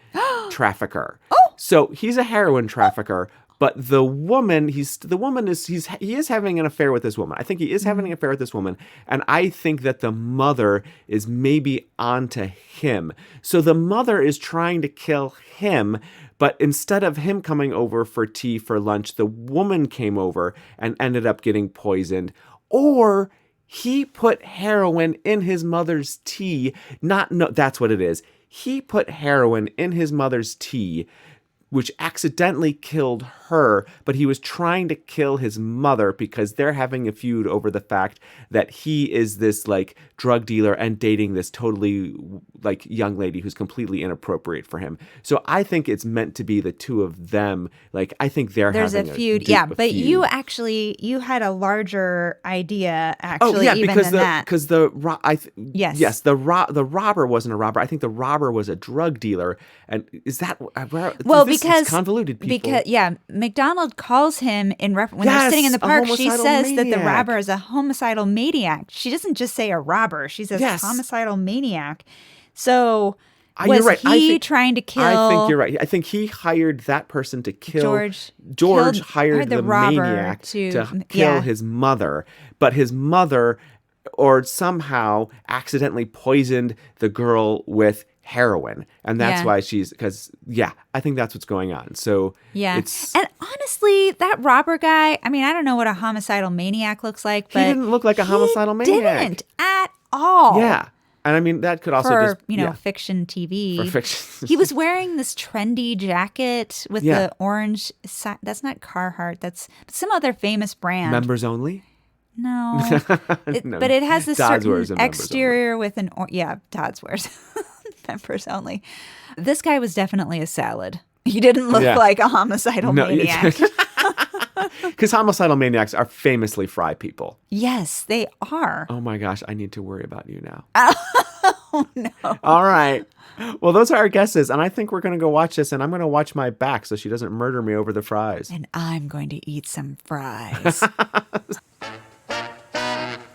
trafficker. Oh. So he's a heroin trafficker. But he is having an affair with this woman. I think he is having an affair with this woman. And I think that the mother is maybe onto him. So the mother is trying to kill him. But instead of him coming over for tea for lunch, the woman came over and ended up getting poisoned. Or he put heroin in his mother's tea. That's what it is. He put heroin in his mother's tea, which accidentally killed her, but he was trying to kill his mother because they're having a feud over the fact that he is this like drug dealer and dating this totally like young lady who's completely inappropriate for him. So I think it's meant to be the two of them. Like I think there's a feud. But you had a larger idea because that. Because the robber wasn't a robber. I think the robber was a drug dealer. And is that because convoluted people? Because McDonald calls him when they're sitting in the park. She says that the robber is a homicidal maniac. She doesn't just say a robber. She says homicidal maniac. So was he trying to kill? I think you're right. I think he hired that person to kill George hired the maniac to kill his mother, but his mother or somehow accidentally poisoned the girl with heroin. And that's why I think that's what's going on. So it's... And honestly, that robber guy, I mean, I don't know what a homicidal maniac looks like, but he didn't look like a homicidal maniac. Didn't at all. Yeah. And I mean, that could also for fiction TV. For fiction. He was wearing this trendy jacket with the orange. That's not Carhartt. That's some other famous brand. Members only? No. No. But it has this Dodds certain exterior with an... Dodds wears members only. This guy was definitely a salad. He didn't look like a homicidal maniac. Because homicidal maniacs are famously fry people. Yes, they are. Oh my gosh, I need to worry about you now. Oh, no. All right. Well, those are our guesses, and I think we're going to go watch this, and I'm going to watch my back so she doesn't murder me over the fries. And I'm going to eat some fries.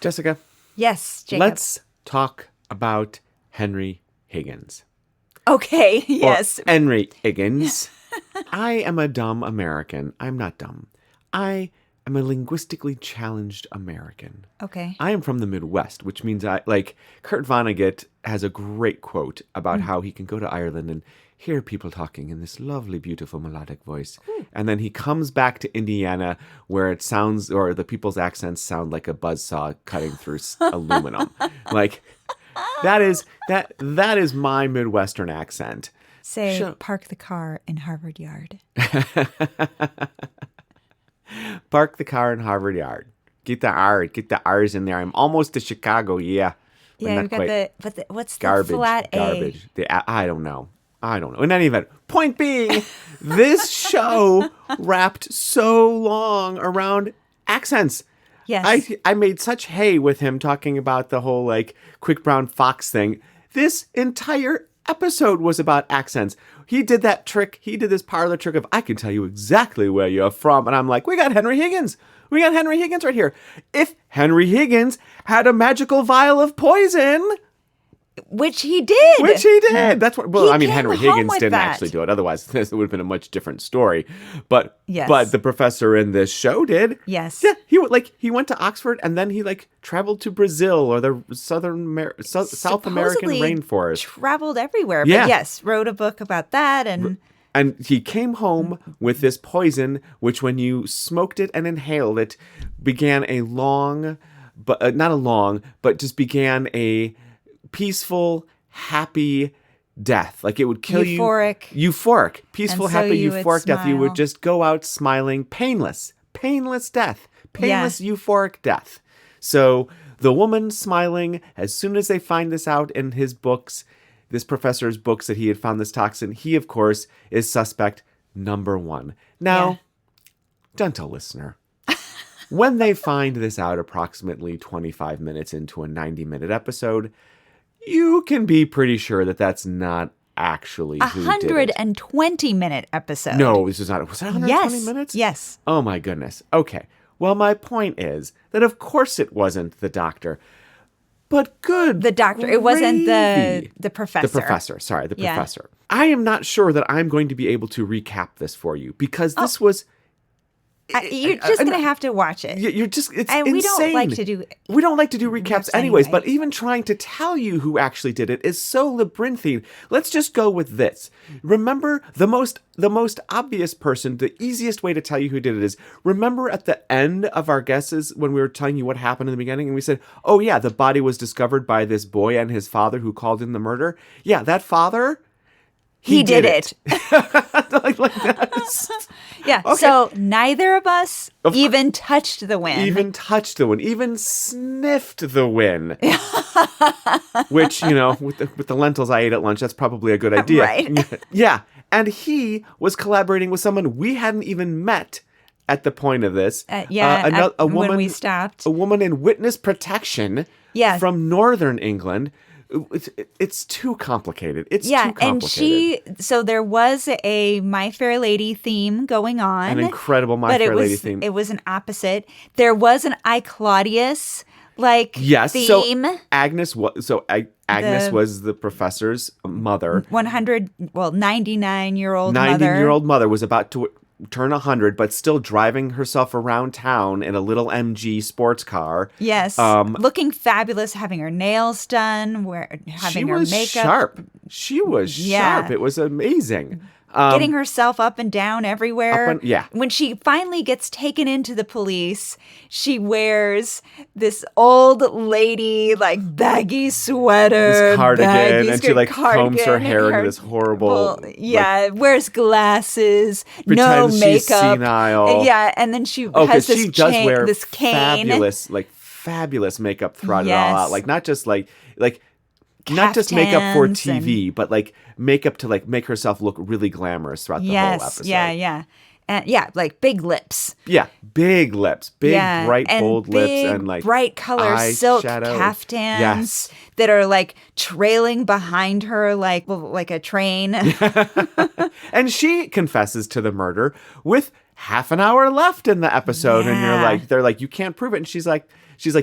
Jessica. Yes, Jacob. Let's talk about Henry Higgins. Okay, yes. Or Henry Higgins. I am a dumb American. I'm not dumb. I am a linguistically challenged American. Okay. I am from the Midwest, which means Kurt Vonnegut has a great quote about how he can go to Ireland and hear people talking in this lovely, beautiful, melodic voice. And then he comes back to Indiana where it sounds, or the people's accents sound like a buzzsaw cutting through aluminum. Like, that is my Midwestern accent. Say, park the car in Harvard Yard. Park the car in Harvard Yard. Get the R's in there. I'm almost to Chicago, yeah. Yeah, you've got what's garbage, the flat A? Garbage. I don't know. In any event, point being, this show wrapped so long around accents. Yes. I made such hay with him talking about the whole quick brown fox thing. This entire episode was about accents. He did that trick. He did this parlor trick of, I can tell you exactly where you're from. And I'm like, we got Henry Higgins. We got Henry Higgins right here. If Henry Higgins had a magical vial of poison... Which he did. That's what. Well, I mean, Henry Higgins didn't actually do it. Otherwise, this would have been a much different story. But the professor in this show did. Yes. Yeah. He went to Oxford and then he traveled to Brazil or the South American rainforest. Traveled everywhere. But yes, wrote a book about that and he came home with this poison, which when you smoked it and inhaled it, began a long, but not a long, but just began a peaceful, happy death. Like it would kill you. Euphoric. Peaceful, happy, euphoric death. You would just go out smiling, painless death. Painless, euphoric death. So the woman smiling, as soon as they find this out in his books, this professor's books that he had found this toxin, he, of course, is suspect number one. Now, gentle listener, when they find this out approximately 25 minutes into a 90-minute episode, you can be pretty sure that that's not actually who did it. 120-minute episode. No, this is not. Was it 120 minutes? Yes. Oh, my goodness. Okay. Well, my point is that, of course, it wasn't the doctor. But good. The doctor. It wasn't the professor. The professor. Sorry, the professor. I am not sure that I'm going to be able to recap this for you because this was... You're just going to have to watch it. You're just, it's and insane. We don't like to do recaps anyways, but even trying to tell you who actually did it is so labyrinthine. Let's just go with this. Remember, the most obvious person, the easiest way to tell you who did it is, remember at the end of our guesses when we were telling you what happened in the beginning and we said, oh yeah, the body was discovered by this boy and his father who called in the murder. Yeah, that father... He did it. like that. Yeah. Okay. So neither of us even touched the win. Even sniffed the win. Which, with the lentils I ate at lunch, that's probably a good idea. Right. Yeah. And he was collaborating with someone we hadn't even met at the point of this. A woman, when we stopped. A woman in witness protection from Northern England. It's too complicated. It's too complicated. And so there was a My Fair Lady theme going on. An incredible My Fair Lady theme. It was an opposite. There was an I, Claudius theme. So Agnes was the professor's mother. 99-year-old mother. 90-year-old mother was about to turn 100, but still driving herself around town in a little MG sports car. Yes. Looking fabulous, having her nails done, having her makeup. Sharp. She was sharp. It was amazing. Getting herself up and down everywhere. Yeah. When she finally gets taken into the police, she wears this old lady, like, baggy sweater. This cardigan. And she, like, combs her hair into this horrible... wears glasses. No makeup. She's senile. Yeah, and then she has this she does wear this cane. fabulous makeup throughout it all out. Like, not just, not just makeup for TV, but like makeup to like make herself look really glamorous throughout the whole episode. Yeah. And like big lips. Yeah, big lips, bright, bold lips, and like bright color silk caftans that are like trailing behind her like a train. And she confesses to the murder with half an hour left in the episode, and they're like, you can't prove it, and she's like,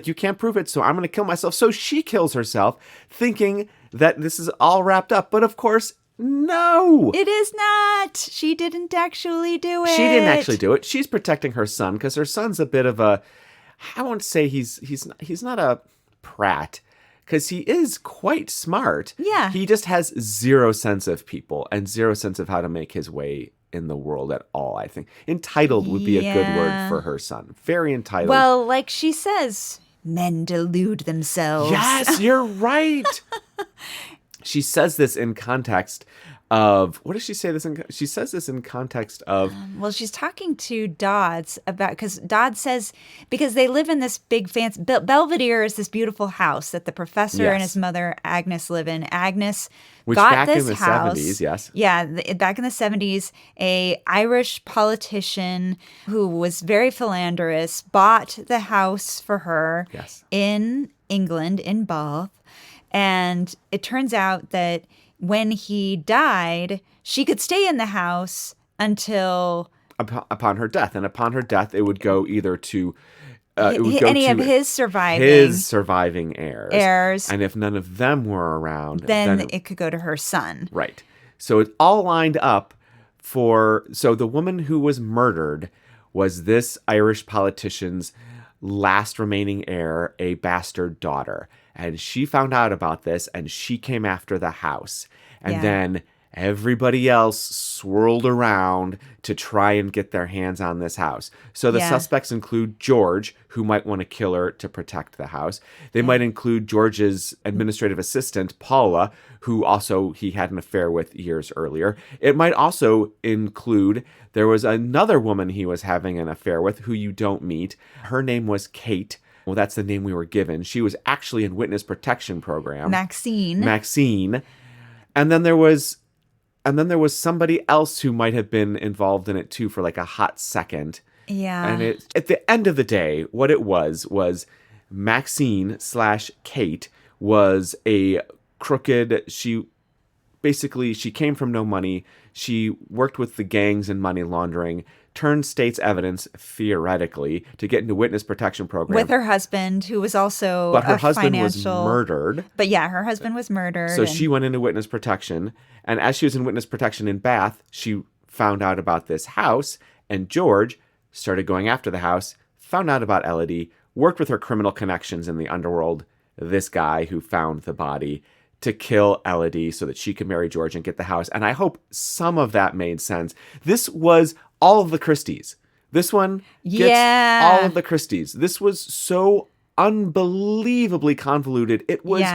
you can't prove it, so I'm going to kill myself. So she kills herself, thinking that this is all wrapped up. But of course, no. It is not. She didn't actually do it. She didn't actually do it. She's protecting her son because her son's a bit of a, I won't say he's not a prat, because he is quite smart. Yeah. He just has zero sense of people and zero sense of how to make his way in the world at all, I think. Entitled would be a good word for her son. Very entitled. Well, like she says, men delude themselves. Yes, you're right. She says this in context of, what does she say this in? She says this in context of... well, she's talking to Dodds about, because Dodds says, because they live in this big fancy... Belvedere is this beautiful house that the professor and his mother, Agnes, live in. Agnes got this house. 70s, yes. Yeah, back in the 70s, a Irish politician who was very philanderous bought the house for her in England, in Bath. And it turns out that when he died, she could stay in the house until... Upon her death. And upon her death, it would go either to... any of his surviving heirs. And if none of them were around... Then it could go to her son. Right. So it all lined up for... So the woman who was murdered was this Irish politician's last remaining heir, a bastard daughter. And she found out about this, and she came after the house. And then everybody else swirled around to try and get their hands on this house. So the suspects include George, who might want to kill her to protect the house. They might include George's administrative assistant, Paula, who also he had an affair with years earlier. It might also include, there was another woman he was having an affair with who you don't meet. Her name was Kate. Well, that's the name we were given. She was actually in witness protection program. Maxine. And then there was somebody else who might have been involved in it too for like a hot second. Yeah. And at the end of the day, what it was Maxine/Kate was a crooked, she came from no money. She worked with the gangs and money laundering, turned state's evidence, theoretically, to get into witness protection program. With her husband, who was also But her husband was murdered. But yeah, her husband was murdered. So she went into witness protection. And as she was in witness protection in Bath, she found out about this house. And George started going after the house, found out about Elodie, worked with her criminal connections in the underworld, this guy who found the body, to kill Elodie so that she could marry George and get the house. And I hope some of that made sense. This was all of the Christies. This one gets all of the Christies. This was so unbelievably convoluted. It was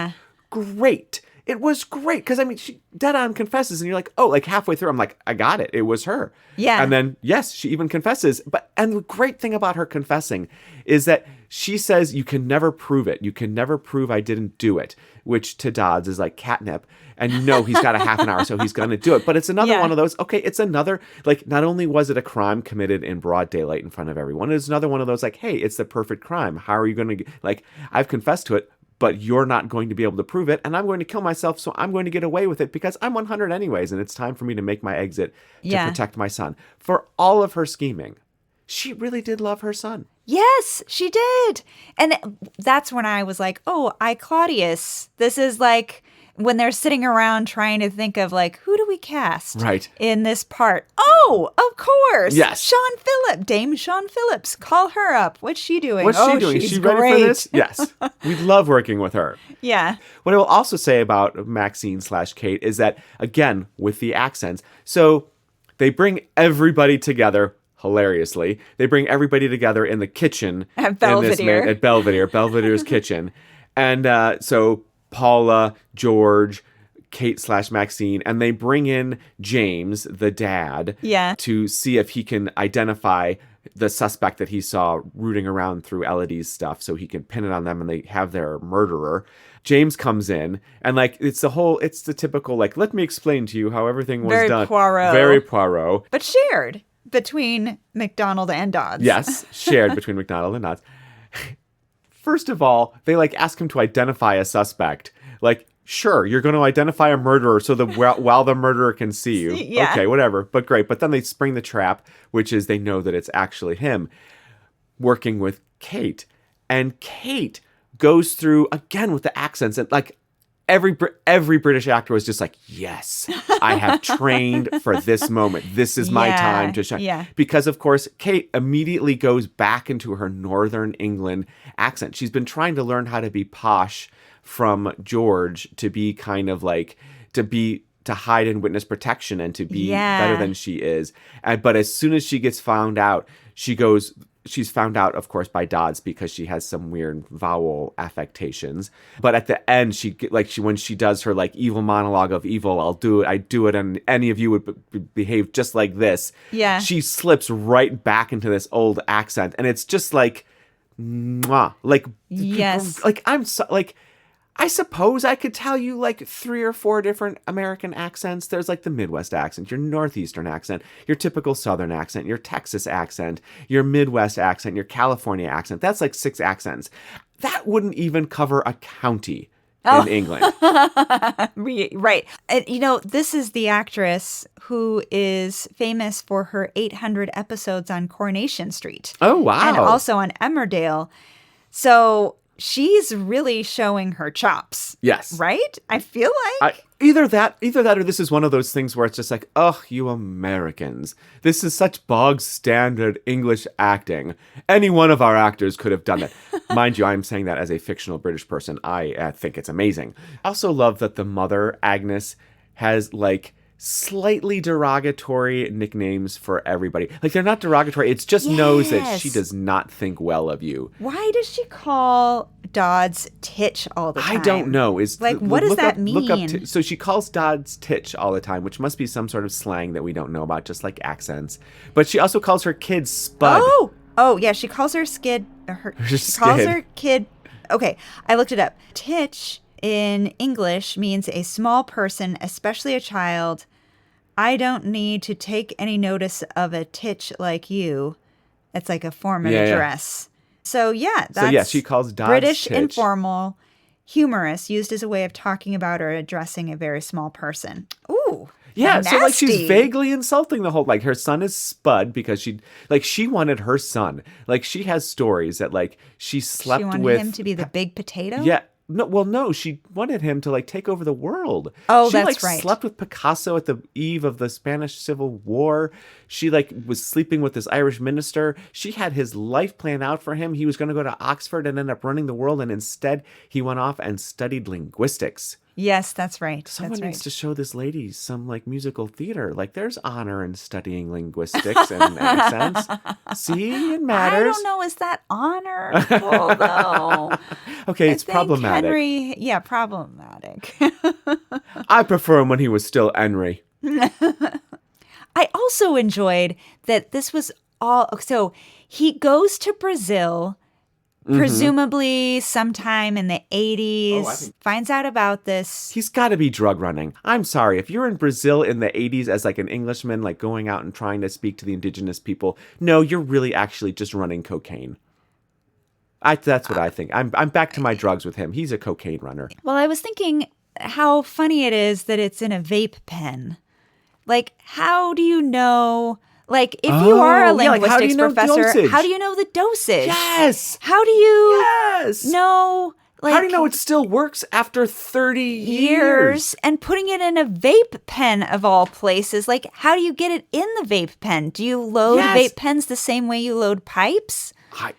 great. It was great. Because, I mean, she dead on confesses, and you're like, oh, like halfway through, I'm like, I got it. It was her. Yeah. And then, yes, she even confesses. And the great thing about her confessing is that she says, you can never prove it. You can never prove I didn't do it, which to Dodds is like catnip. And you know he's got a half an hour, so he's going to do it. But it's another one of those, okay, it's another, like, not only was it a crime committed in broad daylight in front of everyone, it's another one of those, like, hey, it's the perfect crime. How are you going to, like, I've confessed to it, but you're not going to be able to prove it, and I'm going to kill myself, so I'm going to get away with it because I'm 100 anyways, and it's time for me to make my exit to protect my son. For all of her scheming, she really did love her son. Yes, she did. And that's when I was like, oh, Claudius. This is like when they're sitting around trying to think of like, who do we cast in this part? Oh, of course. Yes. Dame Sean Phillips. Call her up. What's she doing? What's she doing? Is she ready for this? Yes. We love working with her. Yeah. What I will also say about Maxine/Kate is that, again, with the accents, so they bring everybody together. Hilariously, they bring everybody together in the kitchen at Belvedere. Belvedere's kitchen. And so Paula, George, Kate/Maxine, and they bring in James, the dad, to see if he can identify the suspect that he saw rooting around through Elodie's stuff so he can pin it on them and they have their murderer. James comes in and like it's the typical like, let me explain to you how everything was done. Very Poirot. But shared between McDonald and Dodds. Yes, shared between McDonald and Dodds. First of all, they like ask him to identify a suspect. Like, sure, you're going to identify a murderer so that while the murderer can see you. Yeah. Okay, whatever. But great. But then they spring the trap, which is they know that it's actually him working with Kate. And Kate goes through, again, with the accents. And like every British actor was just like, yes, I have trained for this moment. This is my time to shine. Yeah. Because, of course, Kate immediately goes back into her Northern England accent. She's been trying to learn how to be posh from George to be kind of like, to hide in witness protection and to be better than she is. But as soon as she gets found out, she's found out, of course, by Dodds because she has some weird vowel affectations. But at the end, when she does her like evil monologue of evil, I do it, and any of you would behave just like this. Yeah. She slips right back into this old accent, and it's just like, mwah, like, yes, like I suppose I could tell you like 3 or 4 different American accents. There's like the Midwest accent, your Northeastern accent, your typical Southern accent, your Texas accent, your Midwest accent, your California accent. That's like 6 accents. That wouldn't even cover a county in England. Right. And, this is the actress who is famous for her 800 episodes on Coronation Street. Oh, wow. And also on Emmerdale. So she's really showing her chops. Yes. Right? I feel like. Either that or this is one of those things where it's just like, oh, you Americans. This is such bog standard English acting. Any one of our actors could have done it. Mind you, I'm saying that as a fictional British person. I think it's amazing. I also love that the mother, Agnes, has like slightly derogatory nicknames for everybody. Like, they're not derogatory. It's just knows that she does not think well of you. Why does she call Dodds Titch all the time? I don't know. What does that mean? So she calls Dodds Titch all the time, which must be some sort of slang that we don't know about, just like accents. But she also calls her kid Spud. Oh, yeah. She calls her skid. She calls her kid. Okay, I looked it up. Titch in English means a small person, especially a child. I don't need to take any notice of a titch like you. It's like a form of address. So, that's she calls Dodds British Titch. informal, humorous, used as a way of talking about or addressing a very small person. Ooh. Yeah, nasty. so like she's vaguely insulting the whole, like her son is Spud because she wanted her son. Like she has stories that like she slept with. She wanted him to be the big potato? Yeah. No, she wanted him to like take over the world. Oh, she, that's right. She slept with Picasso at the eve of the Spanish Civil War. She like was sleeping with this Irish minister. She had his life planned out for him. He was going to go to Oxford and end up running the world. And instead he went off and studied linguistics. Yes, that's right. Someone needs to show this lady some like musical theater. Like there's honor in studying linguistics and accents. See, it matters. I don't know. Is that honorable though? Okay, it's problematic. Henry, problematic. I prefer him when he was still Henry. I also enjoyed that this was all. So he goes to Brazil. Presumably sometime in the 80s, finds out about this. He's got to be drug running. I'm sorry. If you're in Brazil in the 80s as like an Englishman, like going out and trying to speak to the indigenous people, no, you're really actually just running cocaine. That's what I think. I'm back to my drugs with him. He's a cocaine runner. Well, I was thinking how funny it is that it's in a vape pen. Like, how do you know... Like, if you are a linguistics professor, how do you know the dosage? Yes. How do you yes. know, Like, how do you know it still works after 30 years? And putting it in a vape pen of all places. Like, how do you get it in the vape pen? Do you load vape pens the same way you load pipes? I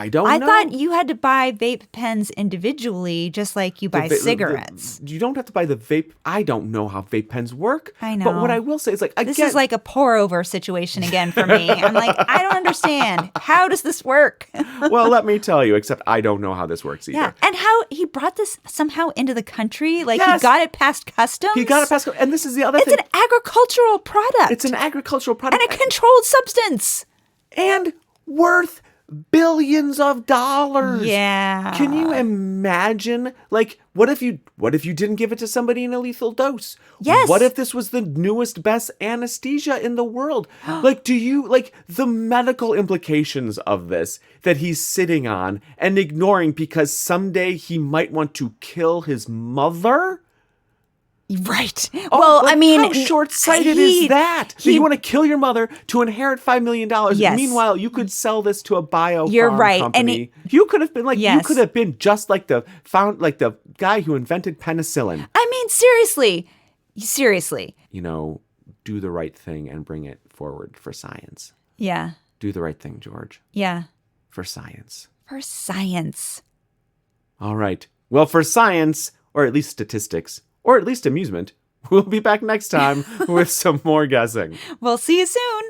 don't know. I thought you had to buy vape pens individually, just like you buy cigarettes. You don't have to buy the vape. I don't know how vape pens work. I know. But what I will say is, like, this is like a pour-over situation again for me. I'm like, I don't understand. How does this work? Well, let me tell you, except I don't know how this works either. Yeah, and how he brought this somehow into the country. Like, he got it past customs. He got it past customs. And this is the other thing. It's an agricultural product. It's an agricultural product. And a controlled substance. And worth billions of dollars. Yeah. Can you imagine? Like, what if you didn't give it to somebody in a lethal dose? Yes. What if this was the newest, best anesthesia in the world? Like, the medical implications of this that he's sitting on and ignoring because someday he might want to kill his mother? Right. Well, like, I mean, how short-sighted is that? So you want to kill your mother to inherit $5 million. Yes. Meanwhile, you could sell this to a bio You're farm right. company. And you could have been like, Yes. you could have been just like the guy who invented penicillin. I mean, seriously. You know, do the right thing and bring it forward for science. Yeah. Do the right thing, George. Yeah. For science. For science. All right. Well, for science, or at least statistics, or at least amusement, we'll be back next time with some more guessing. We'll see you soon.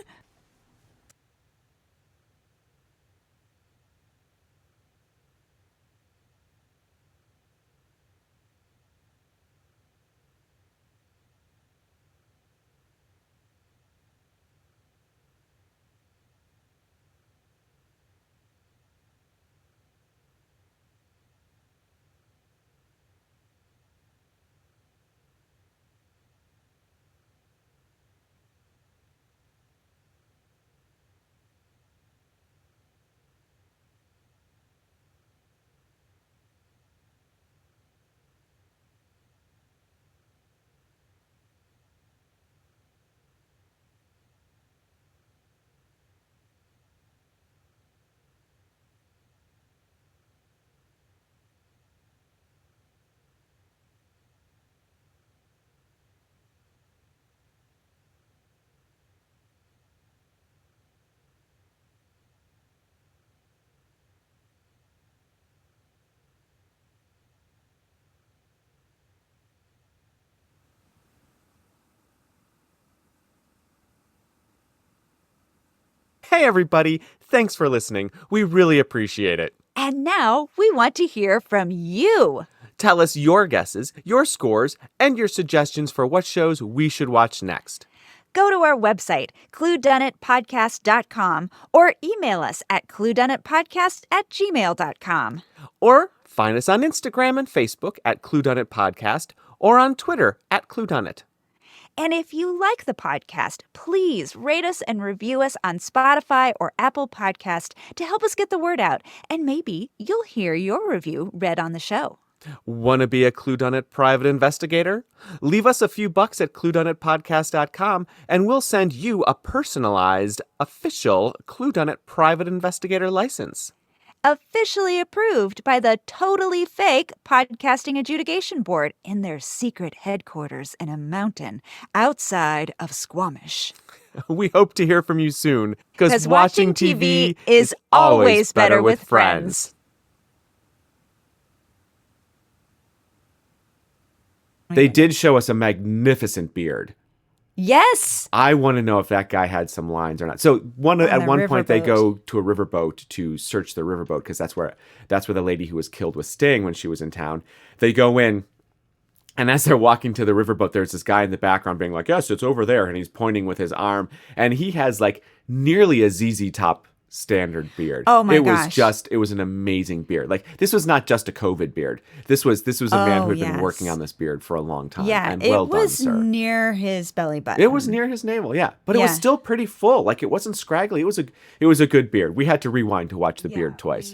Hey, everybody. Thanks for listening. We really appreciate it. And now we want to hear from you. Tell us your guesses, your scores, and your suggestions for what shows we should watch next. Go to our website, cluedunnitpodcast.com, or email us at cluedunnitpodcast@gmail.com. Or find us on Instagram and Facebook at Cluedunnit Podcast, or on Twitter at Cluedunnit. And if you like the podcast, please rate us and review us on Spotify or Apple Podcast to help us get the word out. And maybe you'll hear your review read on the show. Want to be a Cluedunnit private investigator? Leave us a few bucks at cluedunnitpodcast.com and we'll send you a personalized, official Cluedunnit private investigator license. Officially approved by the totally fake Podcasting Adjudication Board in their secret headquarters in a mountain outside of Squamish. We hope to hear from you soon, because watching TV is always better with friends. They did show us a magnificent beard. Yes. I want to know if that guy had some lines or not. So at one point they go to a riverboat to search the riverboat because that's where the lady who was killed with Sting when she was in town. They go in, and as they're walking to the riverboat, there's this guy in the background being like, "Yes, it's over there," and he's pointing with his arm, and he has like nearly a ZZ Top standard beard. Oh my gosh. It was an amazing beard. Like, this was not just a COVID beard. This was a man who had been working on this beard for a long time. Yeah, and well it was done, sir. near his belly button. It was near his navel, yeah. But it was still pretty full. Like, it wasn't scraggly. It was a good beard. We had to rewind to watch the beard twice.